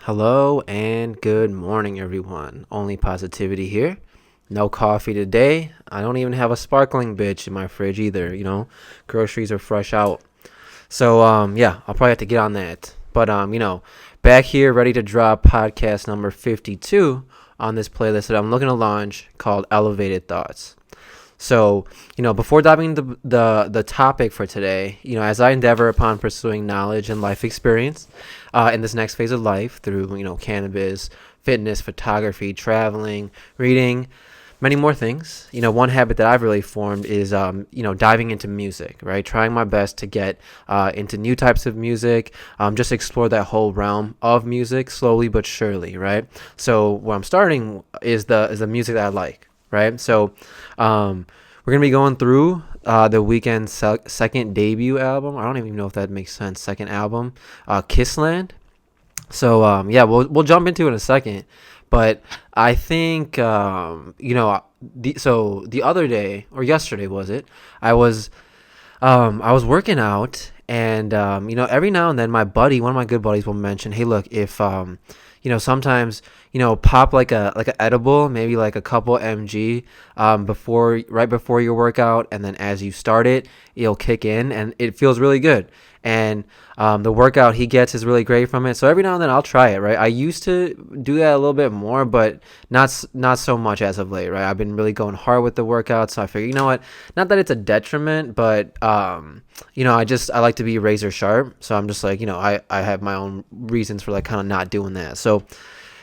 Hello and good morning, everyone. Only Positivity here. No coffee today. I don't even have a sparkling bitch in my fridge either. Groceries are fresh out. So yeah, I'll probably have to get on that. But back here, ready to drop podcast number 52 on this playlist that I'm looking to launch called Elevated Thoughts. So, before diving into the topic for today, as I endeavor upon pursuing knowledge and life experience in this next phase of life through, cannabis, fitness, photography, traveling, reading, many more things, one habit that I've really formed is, diving into music, right? Trying my best to get into new types of music, just explore that whole realm of music slowly but surely, right? So, what I'm starting is the music that I like. Right, so we're gonna be going through the Weeknd's second debut album. I don't even know if that makes sense. Second album, Kissland. So yeah, we'll jump into it in a second. But I think the other day or yesterday was it? I was working out, and every now and then one of my good buddies will mention, hey, look, if sometimes pop like a edible, maybe like a couple mg right before your workout, and then as you start it, it'll kick in and it feels really good. And the workout he gets is really great from it. So every now and then I'll try it, right? I used to do that a little bit more, but not so much as of late, right? I've been really going hard with the workout, so I figure, you know what? Not that it's a detriment, but I like to be razor sharp. So I'm just like, I have my own reasons for like kind of not doing that. So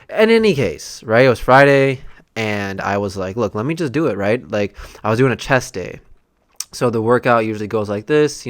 in any case, right? It was Friday, and I was like, look, let me just do it, right? Like I was doing a chest day. So the workout usually goes like this,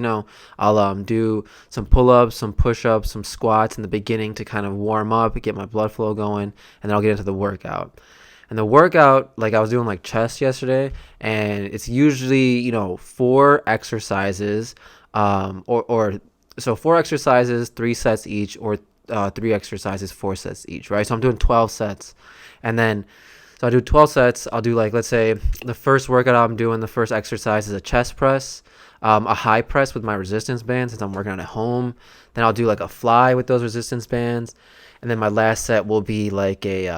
I'll do some pull-ups, some push-ups, some squats in the beginning to kind of warm up, get my blood flow going, and then I'll get into the workout. And the workout, like I was doing like chest yesterday, and it's usually, 4 exercises, so 4 exercises, 3 sets each, or 3 exercises, 4 sets each, right? So I'm doing 12 sets, and then so I do 12 sets. I'll do like, let's say the first workout I'm doing, the first exercise is a chest press, a high press with my resistance bands since I'm working out at home. Then I'll do like a fly with those resistance bands. And then my last set will be like a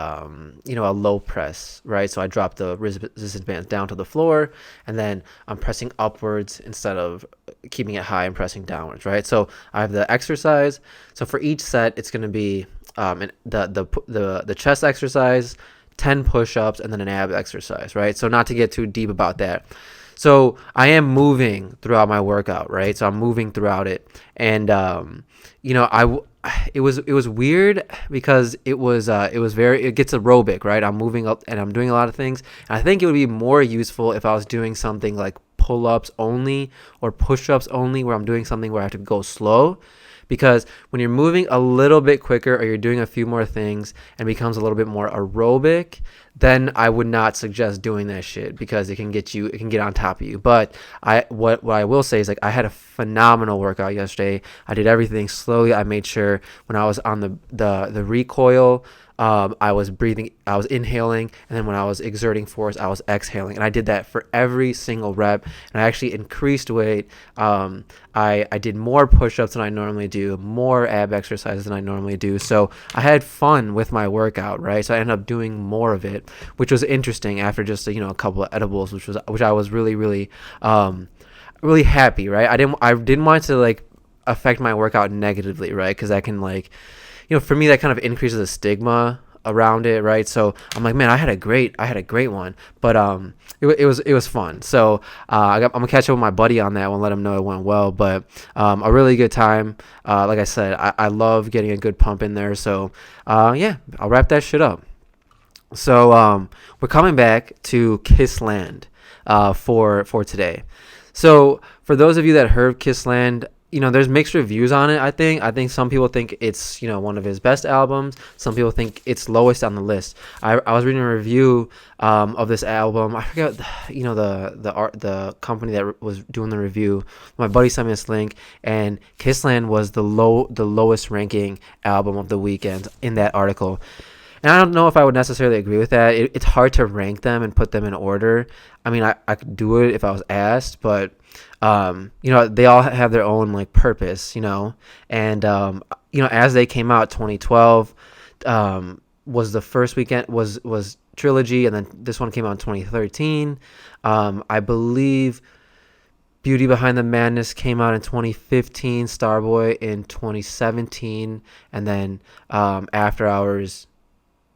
low press, right? So I drop the resistance bands down to the floor, and then I'm pressing upwards instead of keeping it high and pressing downwards, right? So I have the exercise. So for each set, it's going to be the chest exercise, 10 push-ups, and then an ab exercise, right? So not to get too deep about that. So I am moving throughout my workout, right? So I'm moving throughout it. And, it was weird because it gets aerobic, right? I'm moving up and I'm doing a lot of things. And I think it would be more useful if I was doing something like pull-ups only or push-ups only, where I'm doing something where I have to go slow. Because when you're moving a little bit quicker or you're doing a few more things and becomes a little bit more aerobic, then I would not suggest doing that shit because it can get on top of you. But what I will say is, like, I had a phenomenal workout yesterday. I did everything slowly. I made sure when I was on the recoil, I was breathing, I was inhaling, and then when I was exerting force, I was exhaling, and I did that for every single rep. And I actually increased weight. I did more push-ups than I normally do, more ab exercises than I normally do. So I had fun with my workout, right? So I ended up doing more of it, which was interesting after just a couple of edibles, which I was really really really happy, right? I didn't want to like affect my workout negatively, right? Because that can for me, that kind of increases the stigma around it, right? So I'm like, man, I had a great one, but it was fun. So I'm gonna catch up with my buddy on that one, let him know it went well. But a really good time. Like I said, I love getting a good pump in there. So yeah, I'll wrap that shit up. So we're coming back to Kissland for today. So for those of you that heard Kissland, there's mixed reviews on it. I think some people think it's one of his best albums. Some people think it's lowest on the list. I was reading a review of this album. I forget the company that was doing the review. My buddy sent me this link, and Kissland was the lowest ranking album of the Weeknd in that article. And I don't know if I would necessarily agree with that. It's hard to rank them and put them in order. I mean, I could do it if I was asked, but they all have their own like purpose, and as they came out 2012 was the first Weeknd was Trilogy, and then this one came out in 2013. I believe Beauty Behind the Madness came out in 2015, Starboy in 2017, and then After Hours.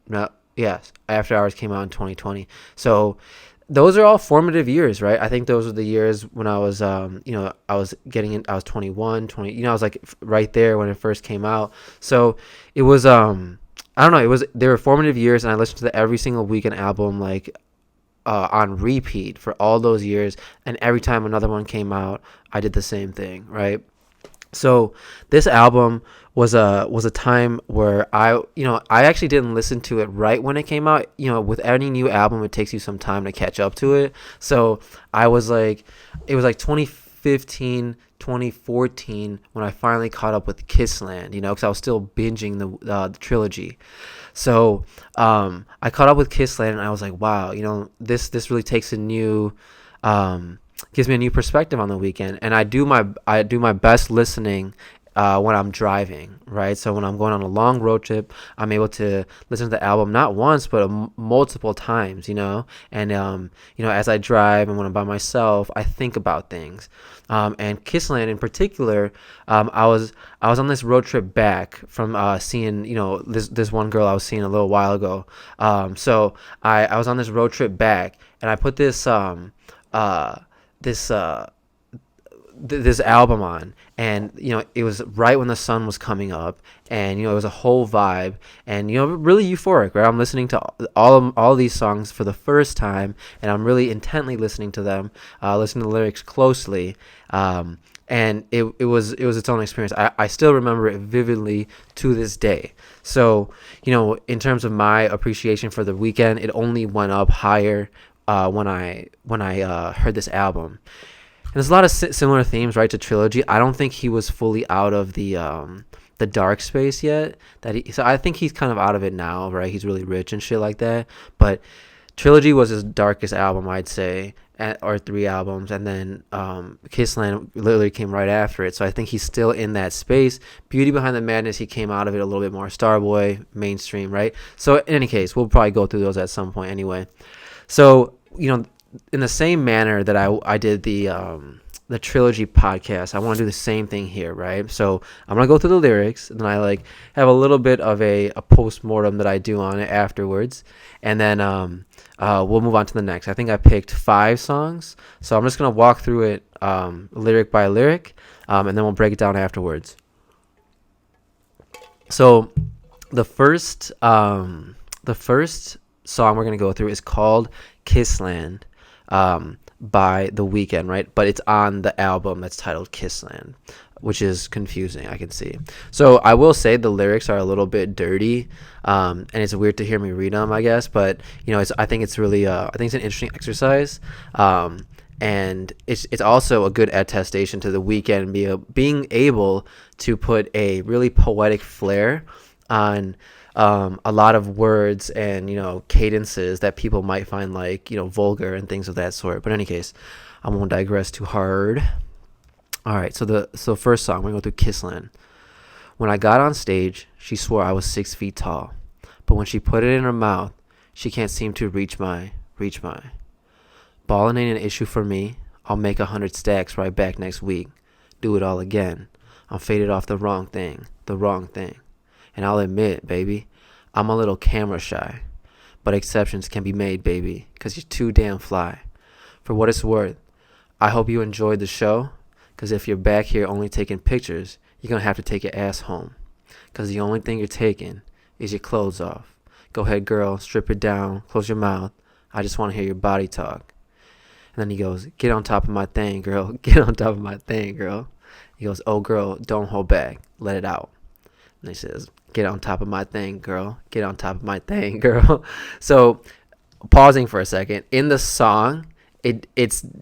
No, yes, After Hours came out in 2020. So those are all formative years, right? I think those were the years when I was, I was getting in. I was 21, 20. I was like right there when it first came out. So it was, I don't know. They were formative years, and I listened to every single Weeknd album like on repeat for all those years. And every time another one came out, I did the same thing, right? So this album was a time where I actually didn't listen to it right when it came out. With any new album, it takes you some time to catch up to it. So I was like, it was like 2015, 2014 when I finally caught up with Kissland. Because I was still binging the trilogy. So I caught up with Kissland, and I was like, wow, this really takes a new. Gives me a new perspective on the Weeknd, and I do my best listening when I'm driving, right? So when I'm going on a long road trip, I'm able to listen to the album not once but multiple times, and as I drive and when I'm by myself, I think about things. And Kissland in particular, I was on this road trip back from seeing this one girl I was seeing a little while ago. So I was on this road trip back, and I put this this album on, and it was right when the sun was coming up, and it was a whole vibe, and really euphoric, right? I'm listening to all these songs for the first time, and I'm really intently listening to them, listening to the lyrics closely, and it was its own experience. I still remember it vividly to this day. So in terms of my appreciation for the Weeknd, it only went up higher when I heard this album. And there's a lot of similar themes, right, to Trilogy. I don't think he was fully out of the dark space yet. So I think he's kind of out of it now, right? He's really rich and shit like that. But Trilogy was his darkest album, I'd say, or 3 albums, and then Kissland literally came right after it. So I think he's still in that space. Beauty Behind the Madness, he came out of it a little bit more Starboy, mainstream, right? So in any case, we'll probably go through those at some point anyway. So, in the same manner that I did the Trilogy podcast, I want to do the same thing here, right? So I'm going to go through the lyrics, and then I have a little bit of a post-mortem that I do on it afterwards. And then we'll move on to the next. I think I picked 5 songs. So I'm just going to walk through it lyric by lyric, and then we'll break it down afterwards. So the first song we're going to go through is called Kissland by The Weeknd, right? But it's on the album that's titled Kissland, which is confusing, I can see. So I will say the lyrics are a little bit dirty, and it's weird to hear me read them, I guess. But I think it's really I think it's an interesting exercise, and it's also a good attestation to The Weeknd being able to put a really poetic flair on a lot of words and cadences that people might find vulgar and things of that sort. But in any case, I won't digress too hard. All right, so first song, we're gonna go through Kissland. When I got on stage, she swore I was 6 feet tall, but when she put it in her mouth, she can't seem to reach my. Ballin' ain't an issue for me. I'll make 100 stacks right back next week. Do it all again. I'm faded off the wrong thing. And I'll admit, baby, I'm a little camera shy. But exceptions can be made, baby, 'cause you're too damn fly. For what it's worth, I hope you enjoyed the show, 'cause if you're back here only taking pictures, you're gonna have to take your ass home. 'Cause the only thing you're taking is your clothes off. Go ahead, girl, strip it down, close your mouth. I just want to hear your body talk. And then he goes, get on top of my thing, girl. Get on top of my thing, girl. He goes, oh, girl, don't hold back. Let it out. And he says, get on top of my thing, girl. Get on top of my thing, girl. So, pausing for a second, in the song, it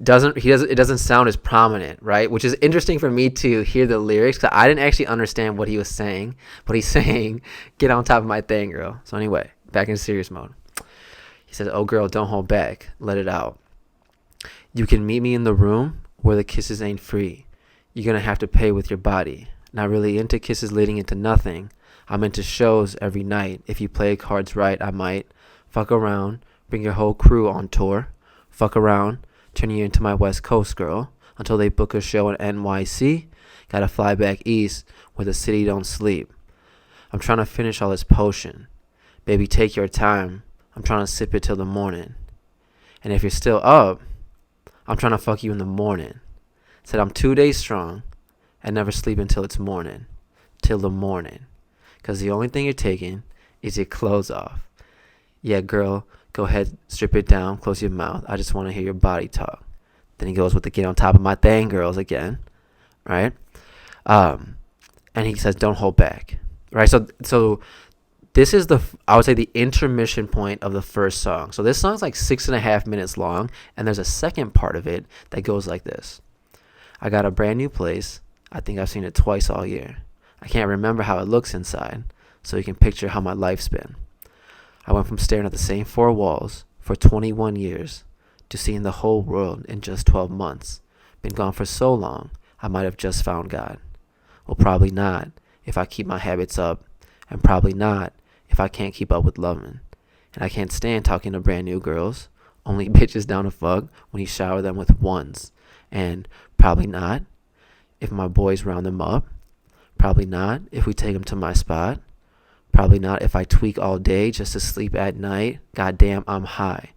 doesn't sound as prominent, right? Which is interesting for me to hear the lyrics, because I didn't actually understand what he was saying, but he's saying, get on top of my thing, girl. So anyway, back in serious mode. He says, oh, girl, don't hold back. Let it out. You can meet me in the room where the kisses ain't free. You're going to have to pay with your body. Not really into kisses leading into nothing. I'm into shows every night. If you play cards right, I might fuck around, bring your whole crew on tour, fuck around, turn you into my West Coast girl until they book a show in NYC. Gotta fly back east where the city don't sleep. I'm trying to finish all this potion. Baby, take your time. I'm trying to sip it till the morning. And if you're still up, I'm trying to fuck you in the morning. Said I'm 2 days strong and never sleep until it's morning. Till the morning. Because the only thing you're taking is your clothes off. Yeah, girl, go ahead, strip it down, close your mouth. I just want to hear your body talk. Then he goes with the get on top of my thing, girls, again. Right? And he says, don't hold back. Right? So this is I would say the intermission point of the first song. So this song's like 6.5 minutes long, and there's a second part of it that goes like this. I got a brand new place. I think I've seen it twice all year. I can't remember how it looks inside, so you can picture how my life's been. I went from staring at the same 4 walls for 21 years to seeing the whole world in just 12 months. Been gone for so long, I might have just found God. Well, probably not if I keep my habits up, and probably not if I can't keep up with loving. And I can't stand talking to brand new girls, only bitches down to fuck when you shower them with ones. And probably not if my boys round them up. Probably not if we take them to my spot. Probably not if I tweak all day just to sleep at night. Goddamn, I'm high.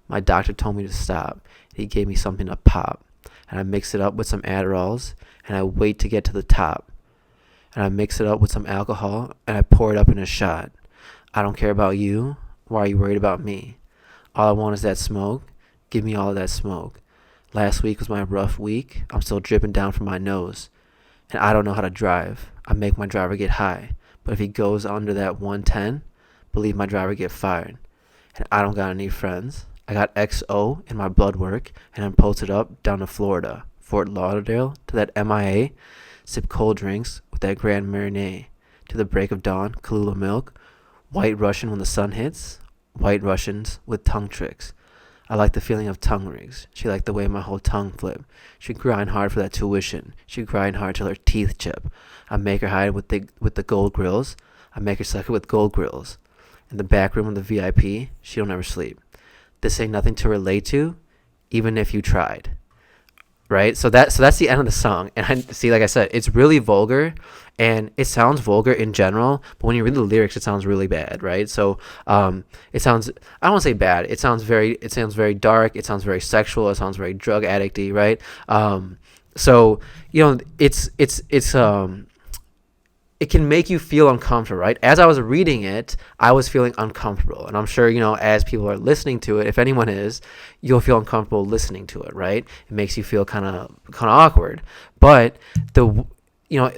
My doctor told me to stop. He gave me something to pop. And I mix it up with some Adderalls, and I wait to get to the top. And I mix it up with some alcohol, and I pour it up in a shot. I don't care about you. Why are you worried about me? All I want is that smoke. Give me all of that smoke. Last week was my rough week. I'm still dripping down from my nose. And I don't know how to drive. I make my driver get high. But if he goes under that 110, believe my driver get fired. And I don't got any friends. I got XO in my blood work, and I'm posted up down to Florida, Fort Lauderdale, to that MIA. Sip cold drinks with that Grand Marnier. To the break of dawn, Kahlua milk. White Russian when the sun hits. White Russians with tongue tricks. I like the feeling of tongue rings. She liked the way my whole tongue flip. She'd grind hard for that tuition. She'd grind hard till her teeth chip. I make her hide with the gold grills. I make her suck it with gold grills. In the back room of the VIP, she don't ever sleep. This ain't nothing to relate to, even if you tried. Right? So that's the end of the song. And I see, like I said, it's really vulgar, and it sounds vulgar in general, but when you read the lyrics, it sounds really bad, right? So it sounds, I don't want to say bad, it sounds very dark, it sounds very sexual, it sounds very drug addicty, right? So it can make you feel uncomfortable, right? As I was reading it, I was feeling uncomfortable. And I'm sure, as people are listening to it, if anyone is, you'll feel uncomfortable listening to it, right? It makes you feel kind of awkward. But when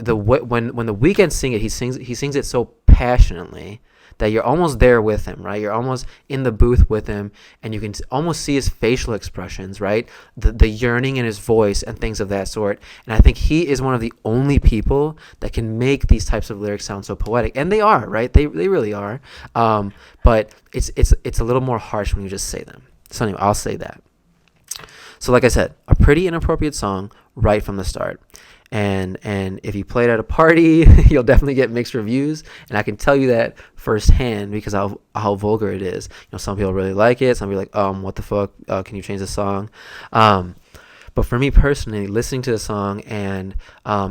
the Weeknd sing it, he sings it so passionately that you're almost there with him, right? You're almost in the booth with him, and you can almost see his facial expressions, right? The yearning in his voice and things of that sort. And I think he is one of the only people that can make these types of lyrics sound so poetic. And they are, right? They really are. But it's a little more harsh when you just say them. So anyway, I'll say that. So like I said, a pretty inappropriate song right from the start. And if you play it at a party, you'll definitely get mixed reviews. And I can tell you that firsthand because how vulgar it is. Some people really like it. Some people are like, what the fuck? Can you change the song? But for me personally, listening to the song, and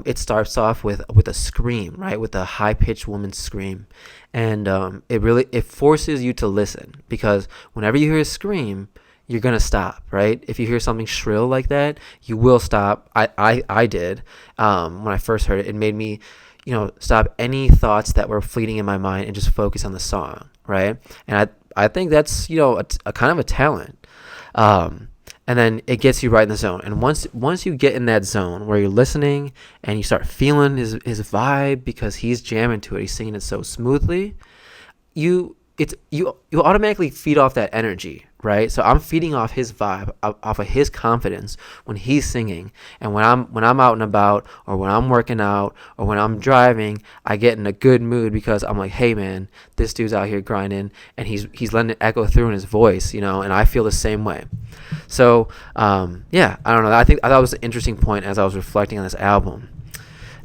it starts off with a scream, right? With a high-pitched woman's scream. And it forces you to listen, because whenever you hear a scream, you're going to stop, right? If you hear something shrill like that, you will stop. I did. When I first heard it, it made me, stop any thoughts that were fleeting in my mind and just focus on the song, right? And I think that's, a kind of a talent. And then it gets you right in the zone. And once you get in that zone where you're listening and you start feeling his vibe because he's jamming to it, he's singing it so smoothly, you automatically feed off that energy, right? So I'm feeding off his vibe, off of his confidence when he's singing. And when I'm out and about, or when I'm working out, or when I'm driving, I get in a good mood because I'm like, hey man, this dude's out here grinding, and he's letting it echo through in his voice, and I feel the same way. So I don't know. I thought it was an interesting point as I was reflecting on this album.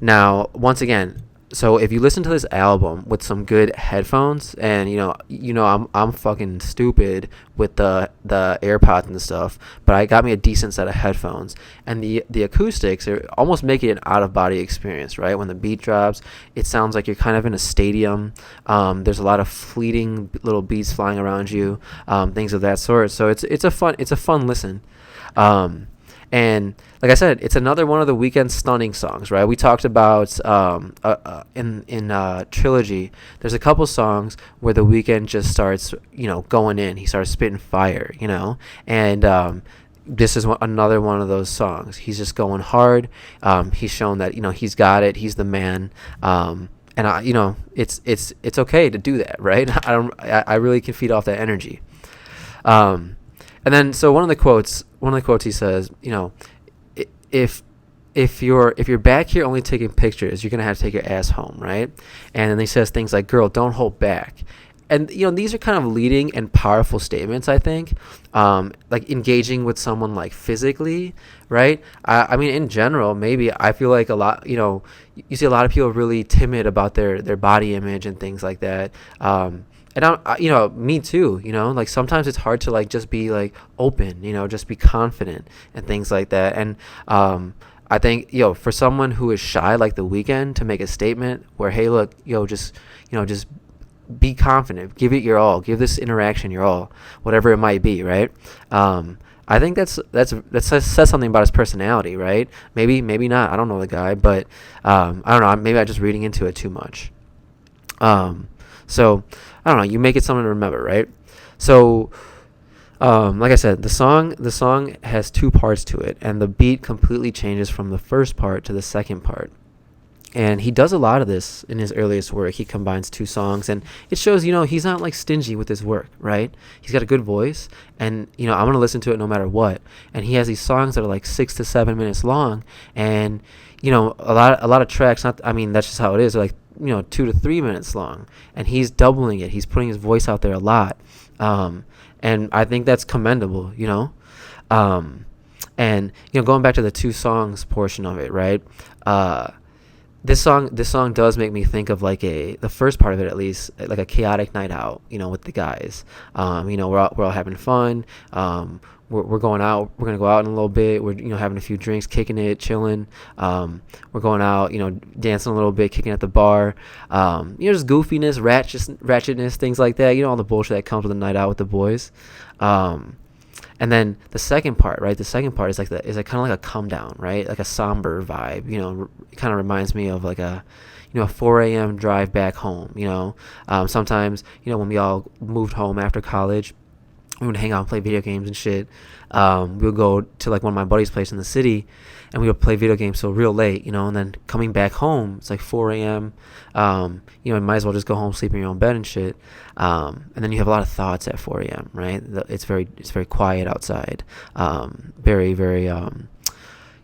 Now, once again, So if you listen to this album with some good headphones, and I'm fucking stupid with the AirPods and stuff, but I got me a decent set of headphones, and the acoustics are almost make it an out of body experience, right? When the beat drops, it sounds like you're kind of in a stadium. There's a lot of fleeting little beats flying around you, things of that sort. So it's a fun listen. And like I said, it's another one of the Weeknd stunning songs, right? We talked about in Trilogy, there's a couple songs where the Weeknd just starts, going in. He starts spitting fire, and this is another one of those songs. He's just going hard. He's shown that he's got it. He's the man. And it's okay to do that, right? I really can feed off that energy. And then, so one of the quotes he says, if you're back here only taking pictures, you're gonna have to take your ass home, right? And then he says things like, "Girl, don't hold back." And these are kind of leading and powerful statements, I think. Like engaging with someone like physically, right? I mean, in general, maybe I feel like a lot, you see a lot of people really timid about their body image and things like that. And me too, like sometimes it's hard to like just be like open, just be confident and things like that. And I think, for someone who is shy like The Weeknd to make a statement where, hey, look, just be confident, give it your all, give this interaction your all, whatever it might be, right? I think that says something about his personality, right? Maybe not. I don't know the guy, but I don't know. Maybe I'm just reading into it too much. So I don't know. You make it something to remember, right? So, like I said, the song has two parts to it, and the beat completely changes from the first part to the second part. And he does a lot of this in his earliest work. He combines two songs, and it shows, he's not like stingy with his work, right? He's got a good voice, and I'm gonna listen to it no matter what. And he has these songs that are like 6 to 7 minutes long, and a lot of tracks. That's just how it is. Like 2 to 3 minutes long, and he's doubling it. He's putting his voice out there a lot, and I think that's commendable. And going back to the two songs portion of it, right? This song does make me think of like the first part of it, at least, like a chaotic night out, with the guys. We're all having fun. We're going out. We're gonna go out in a little bit. We're having a few drinks, kicking it, chilling. We're going out, dancing a little bit, kicking at the bar. Just goofiness, ratchetness, things like that. All the bullshit that comes with a night out with the boys. And then the second part, right? The second part is kind of like a come down, right? Like a somber vibe. It kind of reminds me of like a 4 a.m. drive back home. Sometimes when we all moved home after college, we would hang out and play video games and shit. We would go to like one of my buddy's place in the city, and we would play video games till real late, and then coming back home, it's like 4 a.m. You might as well just go home, sleep in your own bed and shit. And then you have a lot of thoughts at 4 a.m., right? It's very quiet outside. Very, very,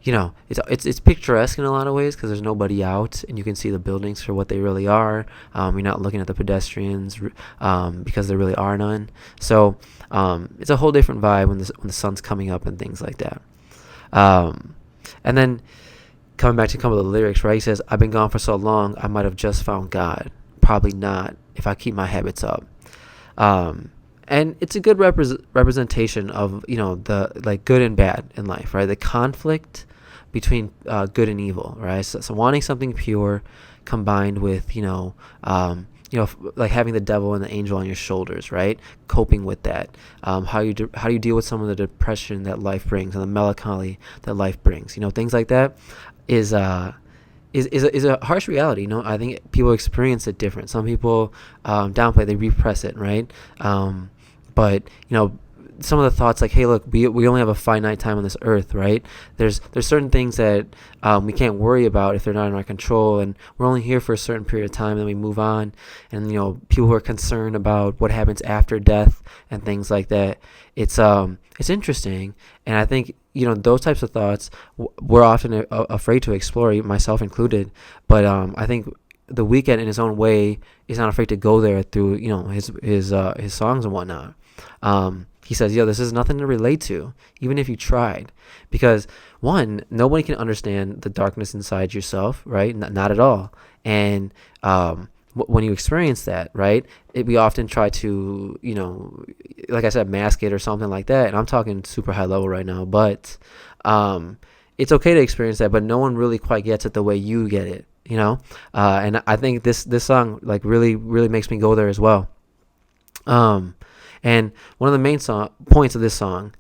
it's picturesque in a lot of ways because there's nobody out, and you can see the buildings for what they really are. You're not looking at the pedestrians because there really are none. So it's a whole different vibe when the sun's coming up and things like that. And then coming back to a couple of the lyrics, right? He says, "I've been gone for so long, I might have just found God. Probably not if I keep my habits up." And it's a good representation of the like good and bad in life, right? The conflict between good and evil, right? So wanting something pure combined with like having the devil and the angel on your shoulders, right? Coping with that. How do you deal with some of the depression that life brings and the melancholy that life brings? Things like that is a harsh reality. I think people experience it different. Some people downplay, they repress it, right? But some of the thoughts like, hey, look, we only have a finite time on this earth, right? There's certain things that we can't worry about if they're not in our control, and we're only here for a certain period of time, then we move on. And people who are concerned about what happens after death and things like that, it's interesting. And I think those types of thoughts we're often afraid to explore, myself included. But I think The Weeknd in his own way is not afraid to go there through his songs and whatnot. He says, yo, this is nothing to relate to, even if you tried. Because, one, nobody can understand the darkness inside yourself, right? Not at all. And when you experience that, right, we often try to, like I said, mask it or something like that. And I'm talking super high level right now. But it's okay to experience that, but no one really quite gets it the way you get it, and I think this song like really makes me go there as well. And one of the main points of this song,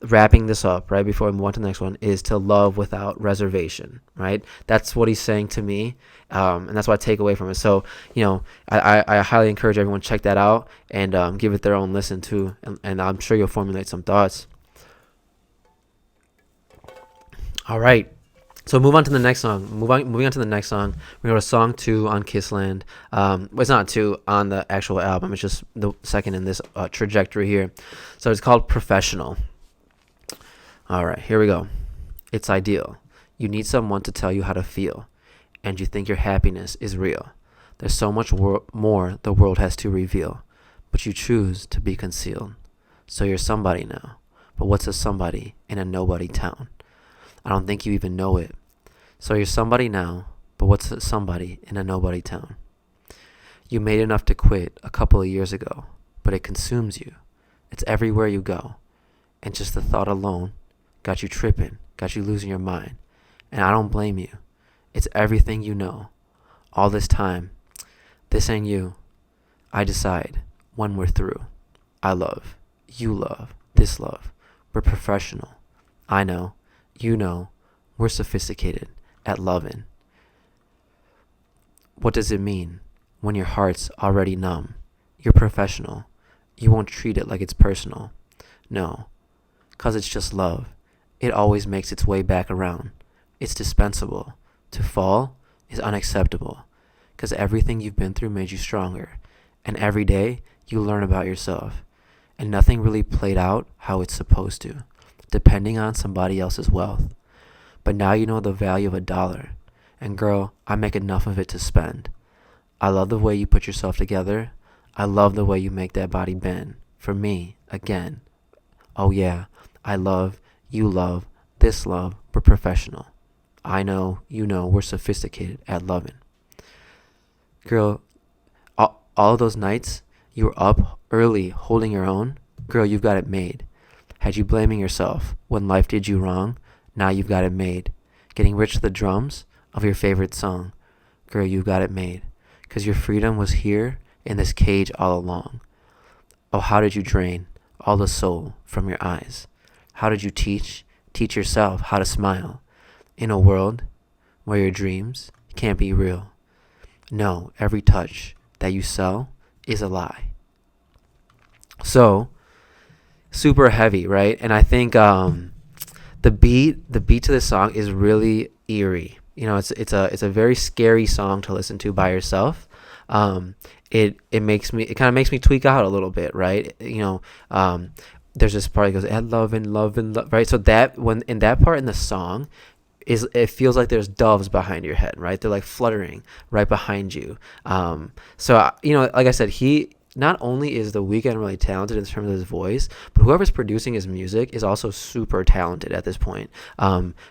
wrapping this up right before we move on to the next one, is to love without reservation, right? That's what he's saying to me, and that's what I take away from it. So I highly encourage everyone to check that out and give it their own listen too, and I'm sure you'll formulate some thoughts. All right. So move on to the next song. Moving on to the next song. We go to song 2 on Kissland. It's not 2 on the actual album. It's just the second in this trajectory here. So it's called Professional. All right, here we go. It's ideal. You need someone to tell you how to feel, and you think your happiness is real. There's so much more the world has to reveal, but you choose to be concealed. So you're somebody now. But what's a somebody in a nobody town? I don't think you even know it. So you're somebody now, but what's somebody in a nobody town? You made enough to quit a couple of years ago, but it consumes you. It's everywhere you go. And just the thought alone got you tripping, got you losing your mind. And I don't blame you. It's everything you know. All this time, this ain't you. I decide when we're through. I love, you love, this love. We're professional. I know. You know, we're sophisticated at loving. What does it mean when your heart's already numb? You're professional. You won't treat it like it's personal. No, 'cause it's just love. It always makes its way back around. It's dispensable. To fall is unacceptable, 'cause everything you've been through made you stronger. And every day you learn about yourself. And nothing really played out how it's supposed to, depending on somebody else's wealth. But now you know the value of $1. And girl, I make enough of it to spend. I love the way you put yourself together. I love the way you make that body bend. For me, again. Oh yeah, I love, you love, this love, we're professional. I know, you know, we're sophisticated at loving. Girl, all those nights you were up early holding your own, girl, you've got it made. Had you blaming yourself when life did you wrong, now you've got it made. Getting rich to the drums of your favorite song, girl, you've got it made. 'Cause your freedom was here in this cage all along. Oh, how did you drain all the soul from your eyes? How did you teach yourself how to smile in a world where your dreams can't be real? No, every touch that you sell is a lie. So, super heavy, right? And I think the beat to this song is really eerie. It's a very scary song to listen to by yourself. It kind of makes me tweak out a little bit, right? There's this part that goes, "And love and love and love," right? So that when in that part in the song, it feels like there's doves behind your head, right? They're like fluttering right behind you. So like I said, he not only is the Weeknd really talented in terms of his voice, but whoever's producing his music is also super talented at this point,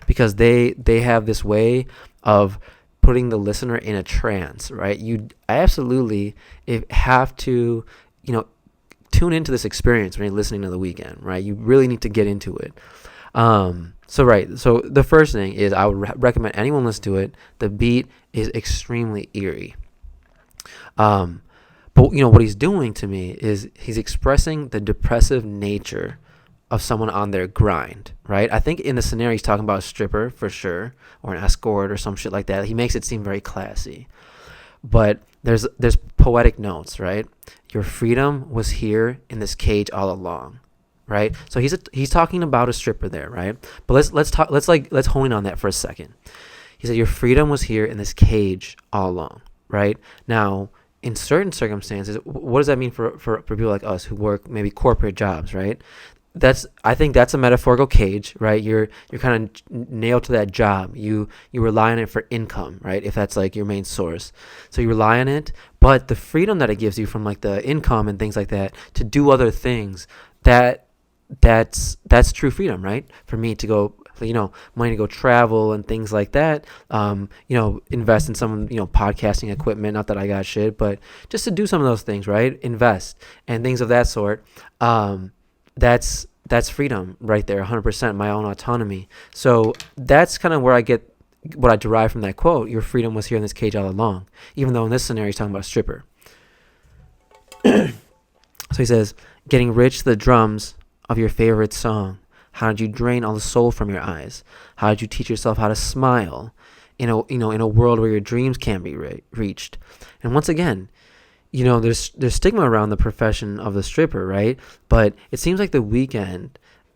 because they have this way of putting the listener in a trance, right? You absolutely have to, tune into this experience when you're listening to the Weeknd, right? You really need to get into it. So the first thing is I would recommend anyone listen to it. The beat is extremely eerie. But what he's doing to me is he's expressing the depressive nature of someone on their grind, right? I think in the scenario he's talking about a stripper for sure, or an escort or some shit like that. He makes it seem very classy. But there's poetic notes, right? Your freedom was here in this cage all along, right? So he's talking about a stripper there, right? But let's hone in on that for a second. He said your freedom was here in this cage all along, right? Now, in certain circumstances, what does that mean for people like us who work maybe corporate jobs, right? I think that's a metaphorical cage, right? You're kind of nailed to that job. You rely on it for income, right? If that's like your main source, so you rely on it. But the freedom that it gives you from like the income and things like that to do other things, that that's true freedom, right? For me to go, money to go travel and things like that. Invest in some, podcasting equipment. Not that I got shit, but just to do some of those things, right? Invest and things of that sort. That's freedom right there, 100%, my own autonomy. So that's kind of where I get what I derive from that quote. Your freedom was here in this cage all along, even though in this scenario he's talking about a stripper. So he says, getting rich to the drums of your favorite song. How did you drain all the soul from your eyes? How did you teach yourself how to smile in a world where your dreams can't be reached? And once again, there's stigma around the profession of the stripper, right? But it seems like the Weeknd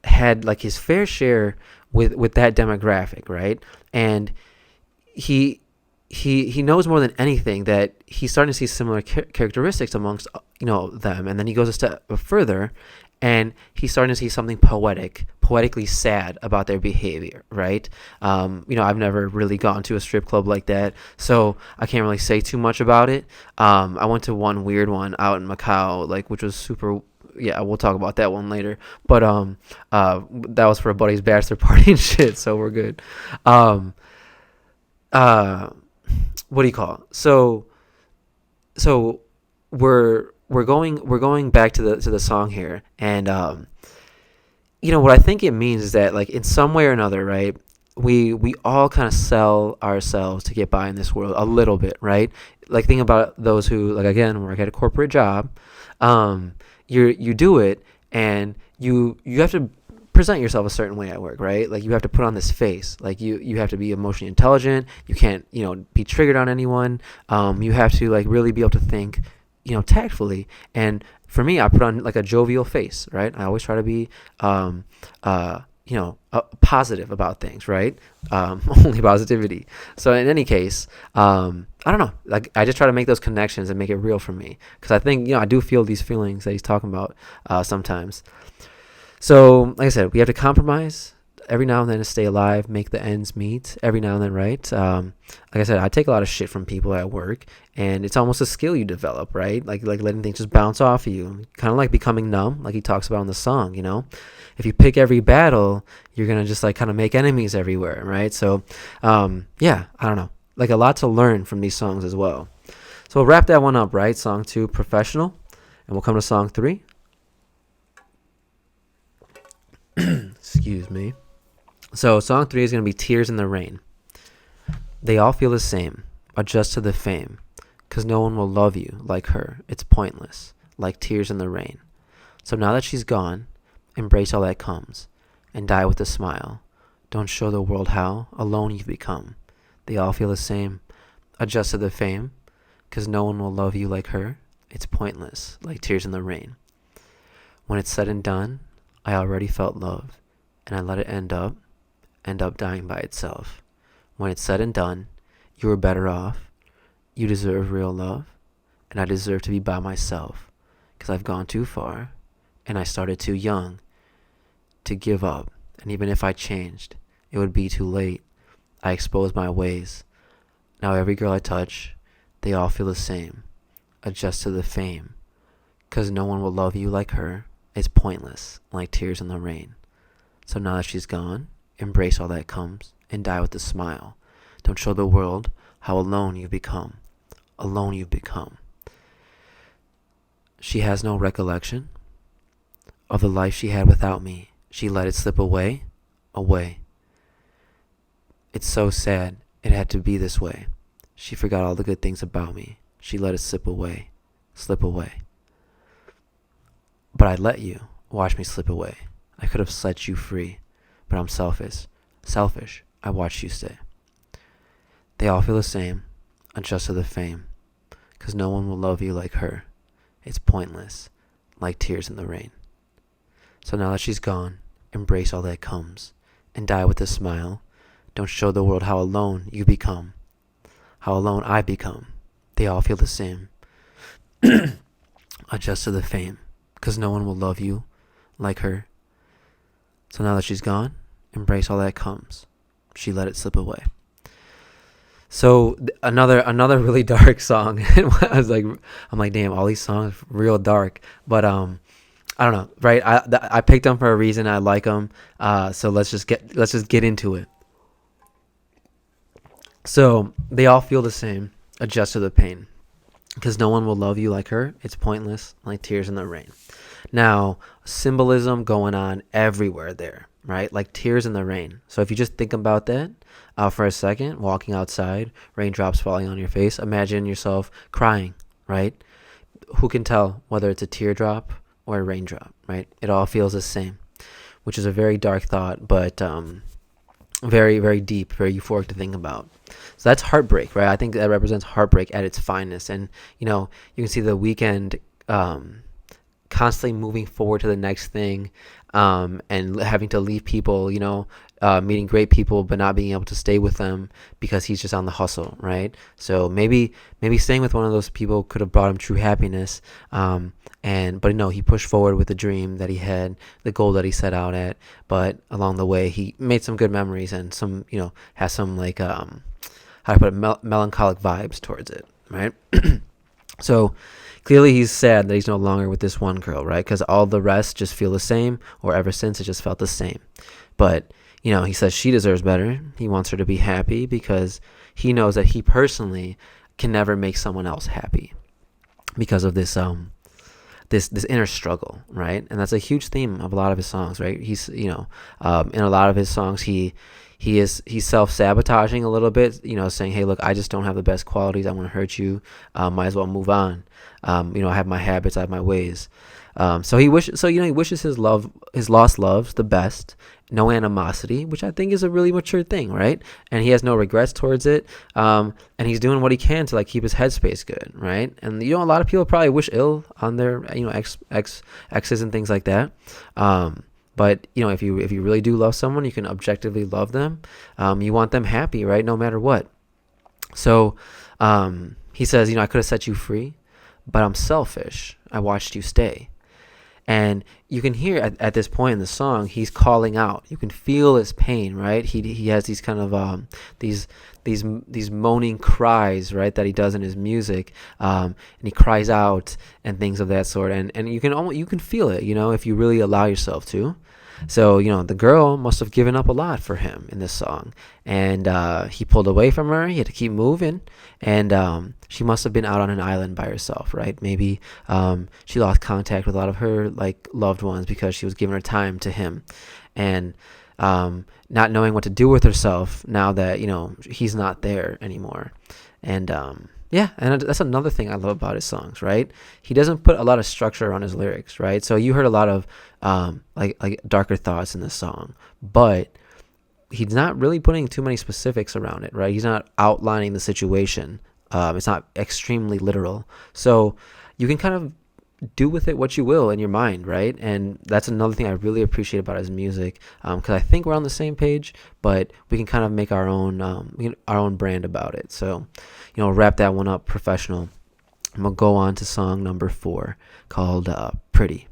had like his fair share with that demographic, right? And he knows more than anything that he's starting to see similar characteristics amongst them, and then he goes a step further, and he's starting to see something poetically sad about their behavior, right? I've never really gone to a strip club like that, so I can't really say too much about it. I went to one weird one out in Macau, which was super. Yeah, we'll talk about that one later. But that was for a buddy's bachelor party and shit, so we're good. What do you call it? So we're going back to the song here, and what I think it means is that, like, in some way or another, right, we all kind of sell ourselves to get by in this world a little bit, right? Like, think about those who, like, again, work at a corporate job. You do it, and you have to present yourself a certain way at work, right? Like, you have to put on this face. Like, you have to be emotionally intelligent. You can't be triggered on anyone. You have to, like, really be able to think tactfully. And for me, I put on like a jovial face, right? I always try to be positive about things, right? Only positivity. So in any case, I don't know, like, I just try to make those connections and make it real for me, because I think I do feel these feelings that he's talking about sometimes. So like I said, we have to compromise every now and then to stay alive, make the ends meet every now and then, right? Like I said, I take a lot of shit from people at work, and it's almost a skill you develop, right? Like letting things just bounce off of you, kind of like becoming numb, like he talks about in the song. If you pick every battle, you're gonna just like kind of make enemies everywhere, right? So I don't know, like, a lot to learn from these songs as well. So we'll wrap that one up, right? Song 2, Professional, and we'll come to song 3. Excuse me. So song 3 is going to be Tears in the Rain. They all feel the same. Adjust to the fame. 'Cause no one will love you like her. It's pointless. Like tears in the rain. So now that she's gone, embrace all that comes. And die with a smile. Don't show the world how alone you've become. They all feel the same. Adjust to the fame. 'Cause no one will love you like her. It's pointless. Like tears in the rain. When it's said and done, I already felt love. And I let it end up dying by itself. When it's said and done, you were better off. You deserve real love, and I deserve to be by myself, 'cause I've gone too far, and I started too young to give up. And even if I changed, it would be too late. I exposed my ways. Now every girl I touch, they all feel the same. Adjust to the fame, 'cause no one will love you like her. It's pointless, like tears in the rain. So now that she's gone, embrace all that comes, and die with a smile. Don't show the world how alone you've become. Alone you've become. She has no recollection of the life she had without me. She let it slip away. It's so sad it had to be this way. She forgot all the good things about me. She let it slip away. But I let you watch me slip away. I could have set you free, but I'm selfish. I watched you stay. They all feel the same. Adjust to the fame. 'Cause no one will love you like her. It's pointless, like tears in the rain. So now that she's gone, embrace all that comes, and die with a smile. Don't show the world how alone you become. How alone I become. They all feel the same. Adjust to the fame. 'Cause no one will love you like her. So now that she's gone, embrace all that comes. She let it slip away. So another really dark song. I'm like, damn, all these songs real dark. But I don't know, right? I picked them for a reason. I like them. So let's just get into it. So they all feel the same. Adjust to the pain, because no one will love you like her. It's pointless, like tears in the rain. Now, symbolism going on everywhere there, right? Like tears in the rain. So if you just think about that for a second, walking outside, raindrops falling on your face, imagine yourself crying, right? Who can tell whether it's a teardrop or a raindrop, right? It all feels the same, which is a very dark thought, but very, very deep, very euphoric to think about. So that's heartbreak, right? I think that represents heartbreak at its finest. And, you can see the Weeknd constantly moving forward to the next thing, and having to leave people, meeting great people, but not being able to stay with them because he's just on the hustle, right? So maybe staying with one of those people could have brought him true happiness. But no, he pushed forward with the dream that he had, the goal that he set out at. But along the way, he made some good memories and some, has some like, how to put it, melancholic vibes towards it, right? So clearly he's sad that he's no longer with this one girl, right? Because all the rest just feel the same, or ever since it just felt the same. But, he says she deserves better. He wants her to be happy because he knows that he personally can never make someone else happy because of this this inner struggle, right? And that's a huge theme of a lot of his songs, right? He's, in a lot of his songs, he's self-sabotaging a little bit, saying, hey, look, I just don't have the best qualities. I want to hurt you. Might as well move on. I have my habits, I have my ways. He wishes his lost loves the best, no animosity, which I think is a really mature thing, right? And he has no regrets towards it. And he's doing what he can to keep his headspace good, right? And a lot of people probably wish ill on their exes and things like that. But if you really do love someone, you can objectively love them. You want them happy, right? No matter what. So he says, I could have set you free, but I'm selfish. I watched you stay. And you can hear at this point in the song, he's calling out. You can feel his pain, right? He has these kind of these moaning cries, right, that he does in his music, and he cries out and things of that sort. And you can feel it, if you really allow yourself to. So, the girl must have given up a lot for him in this song. And he pulled away from her. He had to keep moving. And she must have been out on an island by herself, right? Maybe she lost contact with a lot of her loved ones because she was giving her time to him. And not knowing what to do with herself now that, he's not there anymore. And and that's another thing I love about his songs, right? He doesn't put a lot of structure on his lyrics, right? So you heard a lot of like darker thoughts in this song, but he's not really putting too many specifics around it, right? He's not outlining the situation. It's not extremely literal. So you can kind of do with it what you will in your mind, right? And that's another thing I really appreciate about his music, because I think we're on the same page, but we can kind of make our own brand about it. So, wrap that one up professional. I'm gonna go on to song number 4 called Pretty.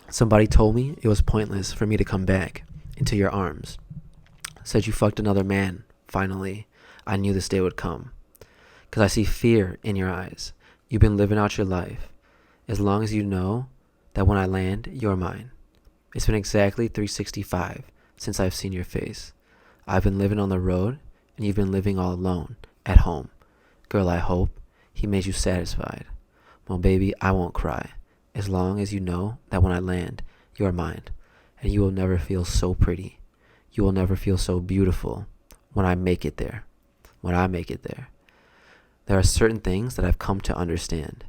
Somebody told me it was pointless for me to come back into your arms. Said you fucked another man. Finally, I knew this day would come. 'Cause I see fear in your eyes. You've been living out your life. As long as you know that when I land, you're mine. It's been exactly 365 since I've seen your face. I've been living on the road, and you've been living all alone, at home. Girl, I hope he made you satisfied. Well, baby, I won't cry. As long as you know that when I land, you're mine. And you will never feel so pretty. You will never feel so beautiful when I make it there. When I make it there. There are certain things that I've come to understand.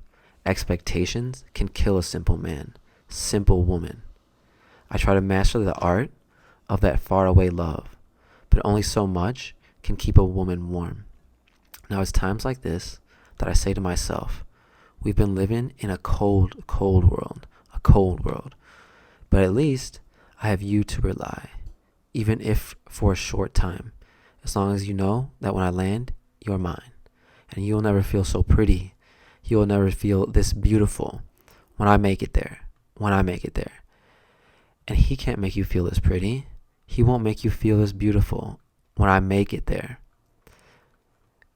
Expectations can kill a simple man, simple woman. I try to master the art of that faraway love, but only so much can keep a woman warm. Now it's times like this that I say to myself, we've been living in a cold, cold world, but at least I have you to rely, even if for a short time, as long as you know that when I land, you're mine. And you will never feel so pretty. You will never feel this beautiful when I make it there. when I make it there. And he can't make you feel as pretty. He won't make you feel as beautiful when I make it there.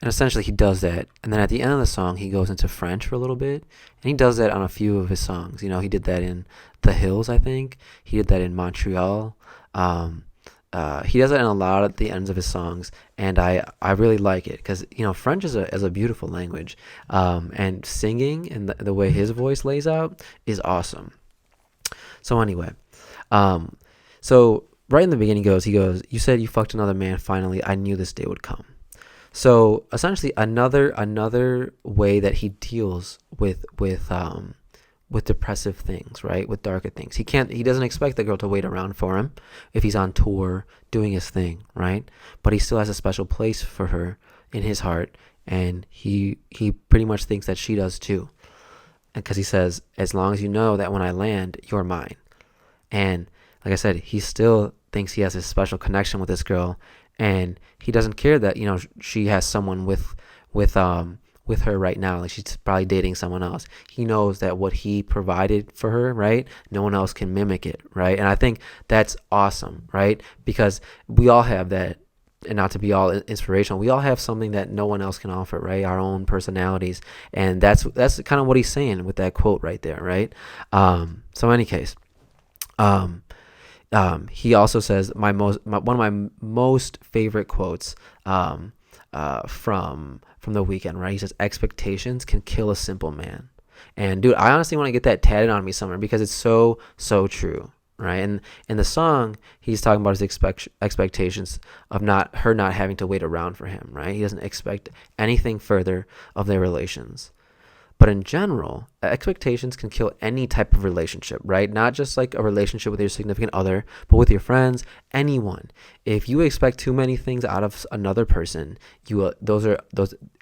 And essentially he does that. And then at the end of the song, he goes into French for a little bit. And he does that on a few of his songs. You know, he did that in The Hills, I think. He did that in Montreal. He does that in a lot of the ends of his songs. And I really like it because, you know, French is a beautiful language. And singing and the way his voice lays out is awesome. So anyway, so right in the beginning he goes, you said you fucked another man. Finally, I knew this day would come. So essentially another way that he deals with depressive things, right? With darker things. He doesn't expect the girl to wait around for him if he's on tour doing his thing, right? But he still has a special place for her in his heart, and he pretty much thinks that she does too. And because he says, as long as you know that when I land, you're mine. And like I said, he still thinks he has this special connection with this girl, and he doesn't care that, you know, she has someone with her right now. Like, she's probably dating someone else. He knows that what he provided for her, right, no one else can mimic it, right? And I think that's awesome, right? Because we all have that. And not to be all inspirational, we all have something that no one else can offer, right? Our own personalities. And that's kind of what he's saying with that quote right there, right? So in any case, he also says one of my most favorite quotes from The Weeknd, right? He says, expectations can kill a simple man. And dude, I honestly want to get that tatted on me somewhere because it's so true, right? And in the song, he's talking about his expectations of her not having to wait around for him, right? He doesn't expect anything further of their relations. But in general, expectations can kill any type of relationship, right? Not just like a relationship with your significant other, but with your friends, anyone. If you expect too many things out of another person,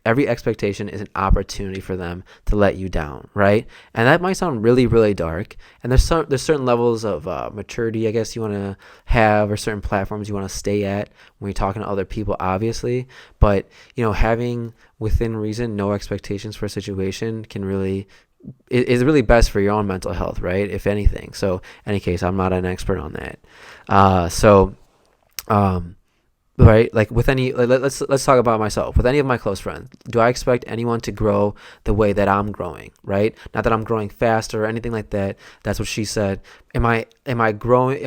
every expectation is an opportunity for them to let you down, right? And that might sound really, really dark. And there's certain levels of maturity, I guess, you want to have, or certain platforms you want to stay at when you're talking to other people, obviously. But, you know, having within reason no expectations for a situation is really best for your own mental health, right? If anything. So, in any case, I'm not an expert on that. Right, like with let's talk about myself. With any of my close friends, do I expect anyone to grow the way that I'm growing, right? Not that I'm growing faster or anything like that. That's what she said. Am I growing?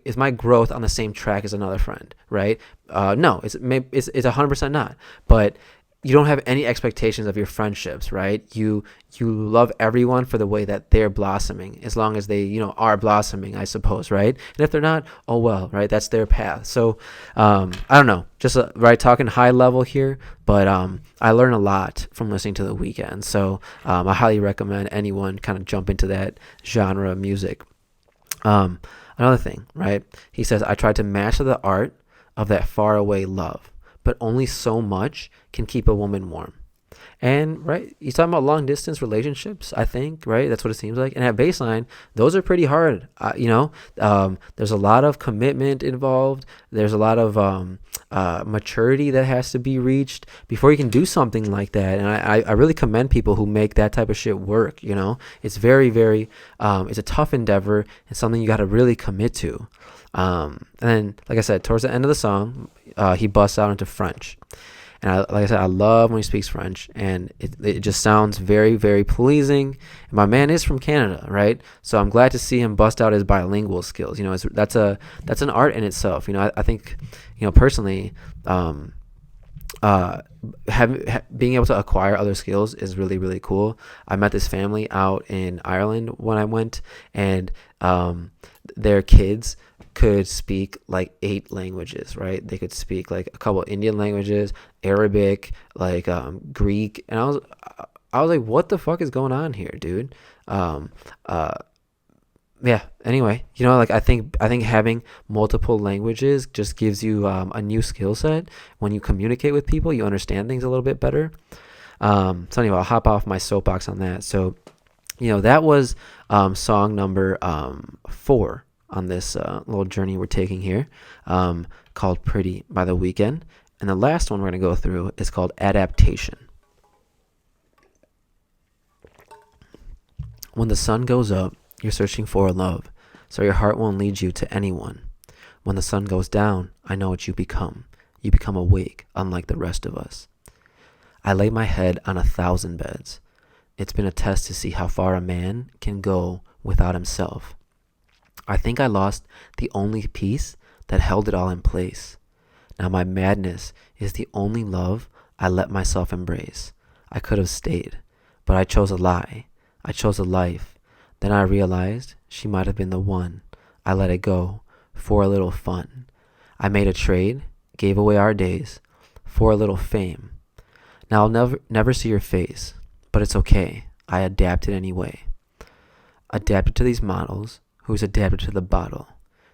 Is my growth on the same track as another friend, right? No, it's 100% not. But you don't have any expectations of your friendships, right? You love everyone for the way that they're blossoming, as long as they, you know, are blossoming, I suppose, right? And if they're not, oh well, right? That's their path. So, I don't know, just right, talking high level here, but I learn a lot from listening to The Weeknd. So I highly recommend anyone kind of jump into that genre of music. Another thing, right? He says, I tried to master the art of that faraway love, but only so much can keep a woman warm. And right, he's talking about long distance relationships, I think, right? That's what it seems like. And at baseline, those are pretty hard. There's a lot of commitment involved. There's a lot of maturity that has to be reached before you can do something like that. And I really commend people who make that type of shit work. You know, it's very, very, it's a tough endeavor and something you got to really commit to. And then, like I said, towards the end of the song, he busts out into French. And like I said, I love when he speaks French, and it just sounds very, very pleasing. And my man is from Canada, right? So I'm glad to see him bust out his bilingual skills. You know, that's an art in itself. You know, I think, you know, personally, being able to acquire other skills is really, really cool. I met this family out in Ireland when I went, and their kids could speak like 8 languages, right? They could speak like a couple Indian languages, Arabic, like Greek, and I was like, what the fuck is going on here, dude? Yeah. Anyway, you know, like I think having multiple languages just gives you a new skill set. When you communicate with people, you understand things a little bit better. So anyway, I'll hop off my soapbox on that. So, you know, that was song number 4 on this little journey we're taking here, called Pretty by The Weeknd. And the last one we're going to go through is called Adaptation. When the sun goes up You're searching for a love, so your heart won't lead you to anyone. When the sun goes down, I know what you become. You become awake, unlike the rest of us. I lay my head on 1,000 beds. It's been a test to see how far a man can go without himself. I think I lost the only piece that held it all in place. Now my madness is the only love I let myself embrace. I could have stayed, but I chose a lie. I chose a life. Then I realized she might have been the one. I let it go for a little fun. I made a trade, gave away our days for a little fame. Now I'll never see your face, but it's okay. I adapted anyway. Adapted to these models who's adapted to the bottle.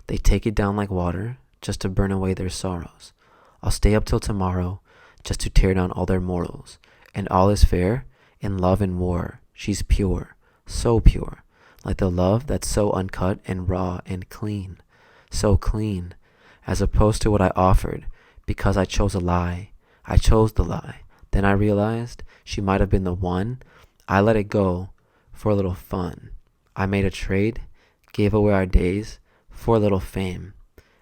They take it down like water just to burn away their sorrows. I'll stay up till tomorrow just to tear down all their morals. And all is fair in love and war. She's pure, so pure, like the love that's so uncut and raw and clean. So clean, as opposed to what I offered, because I chose a lie. I chose the lie. Then I realized she might have been the one. I let it go for a little fun. I made a trade, gave away our days for a little fame.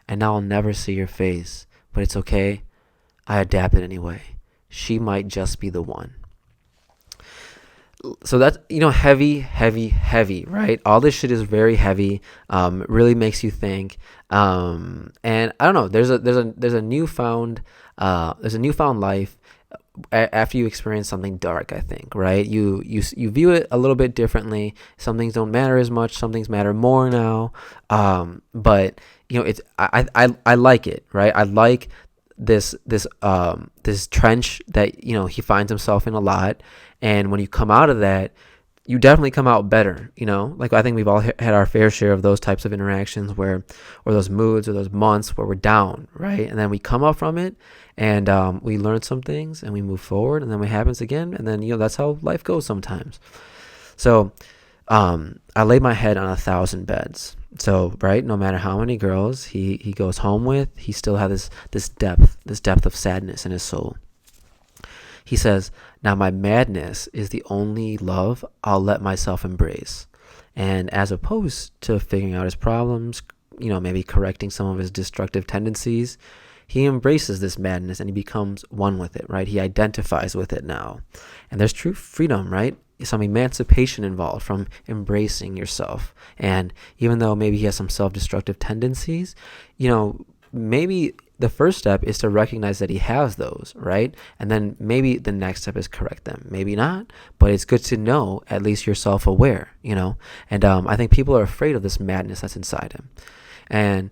And now I'll never see your face, but it's okay. I adapted anyway. She might just be the one. So that's, heavy, right? All this shit is very heavy. Really makes you think. And I don't know. There's a newfound life after you experience something dark. I think, right? You view it a little bit differently. Some things don't matter as much. Some things matter more now. But it's I like it, right? I like this trench that he finds himself in a lot. And when you come out of that, you definitely come out better. Like I think we've all had our fair share of those types of interactions or those moods or those months where we're down, right? And then we come up from it and we learn some things and we move forward, and then it happens again, and then that's how life goes sometimes. So I laid my head on 1,000 beds. So, right, no matter how many girls he goes home with, he still has this depth of sadness in his soul. He says, now my madness is the only love I'll let myself embrace. And as opposed to figuring out his problems, maybe correcting some of his destructive tendencies, he embraces this madness and he becomes one with it, right? He identifies with it now. And there's true freedom, right? Some emancipation involved from embracing yourself. And even though maybe he has some self-destructive tendencies, maybe the first step is to recognize that he has those, right? And then maybe the next step is correct them. Maybe not, but it's good to know at least you're self-aware, And I think people are afraid of this madness that's inside him. And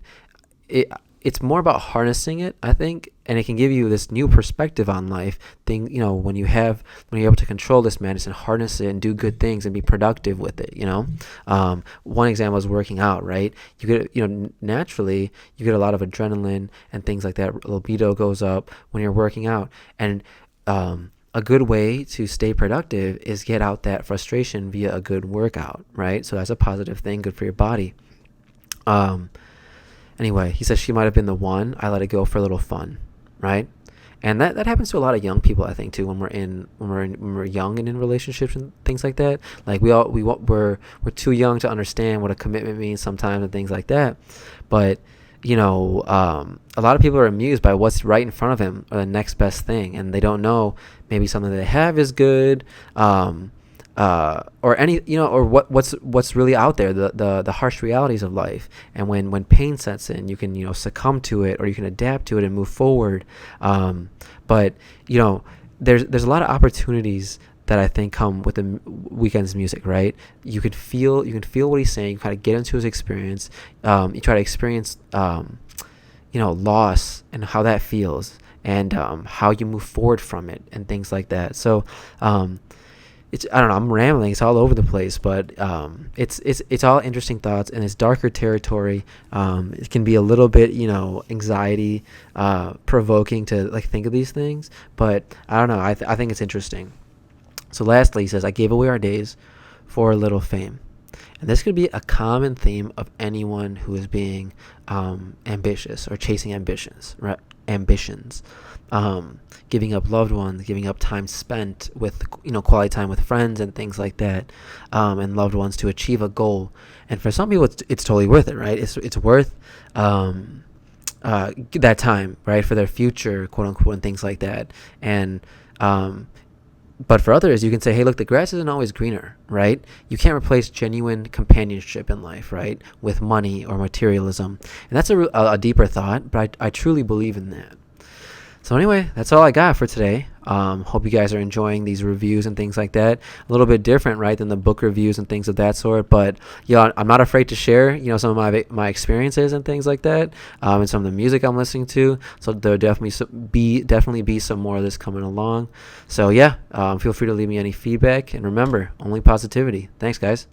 it's more about harnessing it, I think, and it can give you this new perspective on life. When you're able to control this madness and harness it and do good things and be productive with it. One example is working out, right? You get, naturally you get a lot of adrenaline and things like that. Libido goes up when you're working out, and a good way to stay productive is get out that frustration via a good workout, right? So that's a positive thing, good for your body. Anyway, he says she might have been the one. I let it go for a little fun, right? And that happens to a lot of young people, I think, too. When we're young and in relationships and things like that, like we're too young to understand what a commitment means sometimes and things like that. But a lot of people are amused by what's right in front of them or the next best thing, and they don't know maybe something they have is good. Or any, or what's really out there, the harsh realities of life. And when pain sets in, you can, succumb to it, or you can adapt to it and move forward. But there's a lot of opportunities that I think come with the Weeknd's music, right? You can feel what he's saying, you kind of get into his experience. You try to experience, loss and how that feels, and how you move forward from it and things like that. So, I don't know, I'm rambling, it's all over the place, but it's all interesting thoughts, and it's darker territory. It can be a little bit, anxiety provoking to think of these things, but I don't know, I think it's interesting. So lastly, he says, I gave away our days for a little fame. And this could be a common theme of anyone who is being ambitious or chasing ambitions, right? ambitions. Giving up loved ones, giving up time spent with, quality time with friends and things like that, and loved ones to achieve a goal. And for some people, it's totally worth it, right? It's worth that time, right, for their future, quote unquote, and things like that. And but for others, you can say, hey, look, the grass isn't always greener, right? You can't replace genuine companionship in life, right, with money or materialism. And that's a deeper thought, but I truly believe in that. So anyway, that's all I got for today. Hope you guys are enjoying these reviews and things like that. A little bit different, right, than the book reviews and things of that sort. But I'm not afraid to share, some of my experiences and things like that, and some of the music I'm listening to. So there'll definitely be some more of this coming along. So yeah, feel free to leave me any feedback. And remember, only positivity. Thanks, guys.